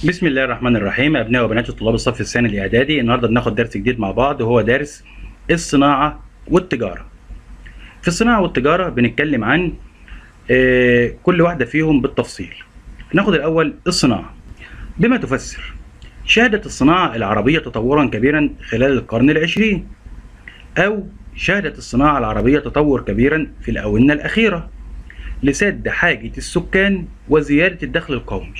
بسم الله الرحمن الرحيم. أبناء وبنات الطلاب الصف الثاني الإعدادي، النهارده بناخد درس جديد مع بعض وهو درس الصناعة والتجارة. في الصناعة والتجارة بنتكلم عن كل واحدة فيهم بالتفصيل. ناخد الأول الصناعة. بما تفسر شهدت الصناعة العربية تطورا كبيرا خلال القرن العشرين، أو شهدت الصناعة العربية تطور كبيرا في الآونة الأخيرة لسد حاجة السكان وزيادة الدخل القومي.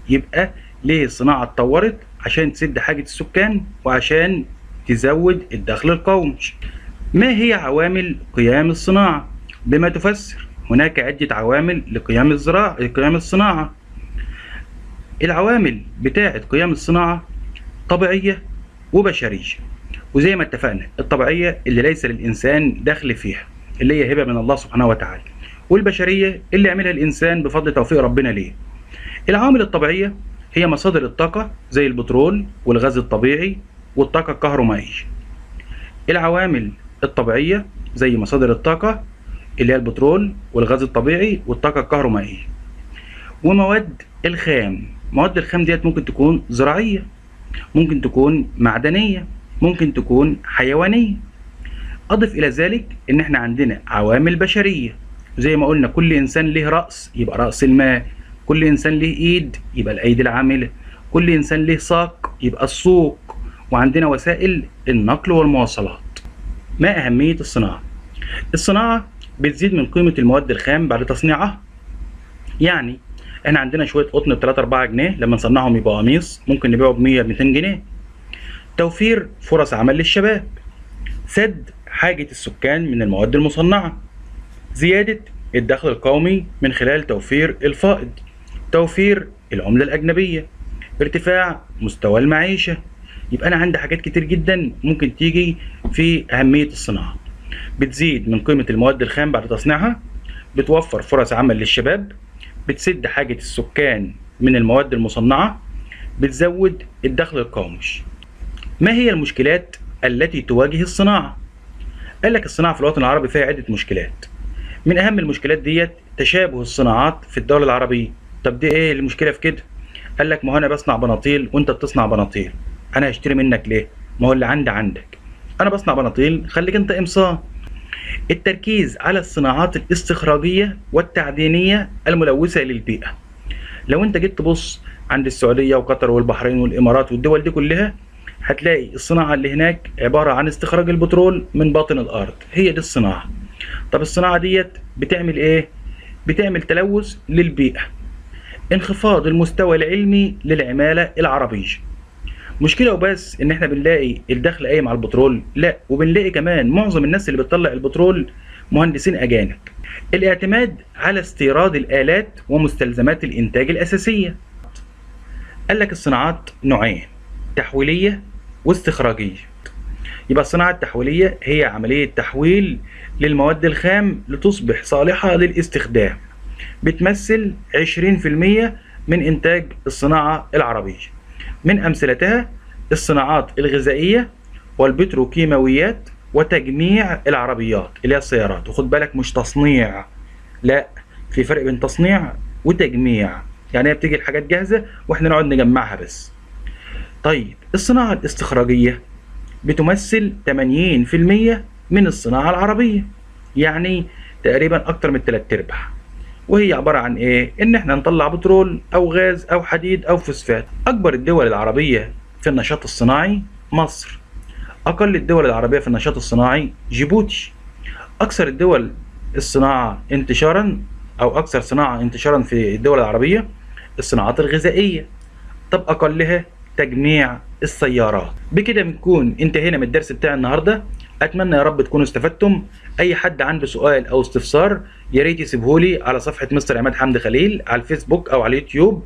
يبقى ليه الصناعة اتطورت؟ عشان تسد حاجة السكان وعشان تزود الدخل القومي. ما هي عوامل قيام الصناعة؟ بما تفسر هناك عدة عوامل لقيام الصناعة. العوامل بتاعة قيام الصناعة طبيعية وبشرية، وزي ما اتفقنا الطبيعية اللي ليس للإنسان دخل فيها اللي هي هبة من الله سبحانه وتعالى، والبشرية اللي يعملها الإنسان بفضل توفيق ربنا ليه. العوامل الطبيعية هي مصادر الطاقة زي البترول والغاز الطبيعي والطاقة الكهرومائية. العوامل الطبيعية زي مصادر الطاقة اللي هي البترول والغاز الطبيعي والطاقة الكهرومائية. ومواد الخام، مواد الخام ديت ممكن تكون زراعية، ممكن تكون معدنية، ممكن تكون حيوانية. أضف إلى ذلك إن إحنا عندنا عوامل بشرية، زي ما قلنا كل إنسان له رأس يبقى رأس المال، كل إنسان له إيد يبقى الأيدي العاملة، كل إنسان له ساق يبقى السوق، وعندنا وسائل النقل والمواصلات. ما أهمية الصناعة؟ الصناعة بتزيد من قيمة المواد الخام بعد تصنيعها. يعني احنا عندنا شوية قطن ب 3-4 جنيه، لما نصنعهم يبقى قميص ممكن نبيعه ب 100-200 جنيه. توفير فرص عمل للشباب، سد حاجة السكان من المواد المصنعة، زيادة الدخل القومي من خلال توفير الفائض، توفير العملة الأجنبية، ارتفاع مستوى المعيشة. يبقى أنا عندي حاجات كتير جدا ممكن تيجي في أهمية الصناعة. بتزيد من قيمة المواد الخام بعد تصنيعها، بتوفر فرص عمل للشباب، بتسد حاجة السكان من المواد المصنعة، بتزود الدخل القومي. ما هي المشكلات التي تواجه الصناعة؟ قال لك الصناعة في الوطن العربي فيها عدة مشكلات. من أهم المشكلات ديت تشابه الصناعات في الدول العربية. طب دي إيه المشكلة في كده؟ قال لك ما هو أنا بصنع بناطيل وأنت بتصنع بناطيل، أنا هشتري منك ليه؟ ما هو اللي عندي عندك. أنا بصنع بناطيل خليك أنت قمصان. التركيز على الصناعات الاستخراجية والتعدينية الملوثة للبيئة. لو أنت جيت تبص عند السعودية وقطر والبحرين والإمارات والدول دي كلها، هتلاقي الصناعة اللي هناك عبارة عن استخراج البترول من باطن الأرض، هي دي الصناعة. طب الصناعة ديت بتعمل إيه؟ بتعمل تلوث للبيئة، انخفاض المستوى العلمي للعمالة العربية. مشكلة وبس إن إحنا بنلاقي الدخل قايم على البترول؟ لا، وبنلاقي كمان معظم الناس اللي بتطلع البترول مهندسين أجانب. الاعتماد على استيراد الآلات ومستلزمات الإنتاج الأساسية. قال لك الصناعات نوعين، تحويلية واستخراجية. يبقى الصناعة التحويلية هي عملية تحويل للمواد الخام لتصبح صالحة للاستخدام، بتمثل 20% من إنتاج الصناعة العربية. من أمثلتها الصناعات الغذائية والبتروكيماويات وتجميع العربيات اللي هي السيارات. وخد بالك مش تصنيع، لا، في فرق بين تصنيع وتجميع، يعني هي بتيجي الحاجات جاهزة واحنا نقعد نجمعها بس. طيب الصناعة الاستخراجية بتمثل 80% من الصناعة العربية، يعني تقريبا أكتر من 3/4. وهي عبارة عن إيه؟ إن إحنا نطلع بترول أو غاز أو حديد أو فوسفات. أكبر الدول العربية في النشاط الصناعي مصر، أقل الدول العربية في النشاط الصناعي جيبوتي. أكثر الدول الصناعة انتشارا أو أكثر صناعة انتشارا في الدول العربية الصناعات الغذائية. طب أقلها تجميع السيارات. بكده بنكون انتهينا من الدرس بتاع النهارده. اتمنى يا رب تكونوا استفدتم. اي حد عنده سؤال او استفسار يا ريت يسيبهولي على صفحه مستر عماد حمدي خليل على الفيسبوك او على اليوتيوب.